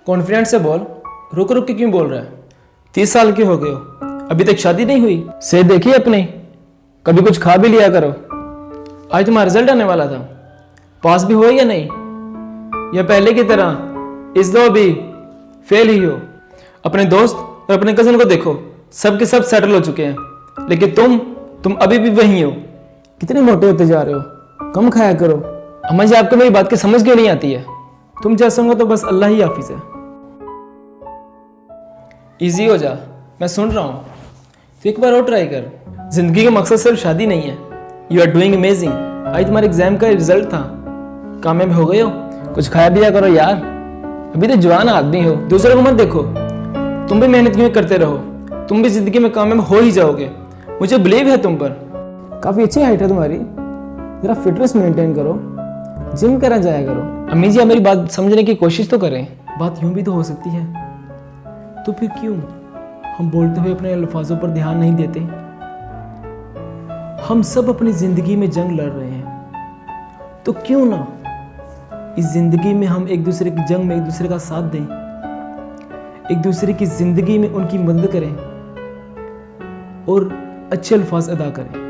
Confidence से बोल। रुक रुक के क्यों बोल रहा है? 30 साल के हो गए हो, अभी तक शादी नहीं हुई? से देखिए अपने, कभी कुछ खा भी लिया करो। आज तुम्हारा रिजल्ट आने वाला था, पास भी हो या नहीं, या पहले की तरह इस दो भी फेल ही हो? अपने दोस्त और अपने कजन को देखो, सब के सब सेटल हो चुके हैं, लेकिन तुम अभी भी वही हो। कितने मोटे होते जा रहे हो, कम खाया करो। अम्मा जी आपको मेरी बात की समझ क्यों नहीं आती है? तुम जैसे हो तो बस अल्लाह ही हाफिज है। इजी हो जा, मैं सुन रहा हूँ। तो एक बार और ट्राई कर। जिंदगी का मकसद सिर्फ शादी नहीं है। You are doing amazing. आज तुम्हारे एग्जाम का रिजल्ट था, कामयाब हो गए हो। कुछ खाया पिया करो यार, अभी तो जवान आदमी हो। दूसरों को मत देखो, तुम भी मेहनत क्यों करते रहो, तुम भी जिंदगी में कामयाब हो ही जाओगे। मुझे बिलीव है तुम पर। काफी अच्छी हाइट है तुम्हारी, जरा फिटनेस मेंटेन करो, जिम करा जाया करो। अम्मी जी आप मेरी बात समझने की कोशिश तो करें। बात यूं भी तो हो सकती है, तो फिर क्यों हम बोलते हुए अपने अल्फाजों पर ध्यान नहीं देते? हम सब अपनी जिंदगी में जंग लड़ रहे हैं, तो क्यों ना इस जिंदगी में हम एक दूसरे की जंग में एक दूसरे का साथ दें, एक दूसरे की जिंदगी में उनकी मदद करें और अच्छे अल्फाज अदा करें।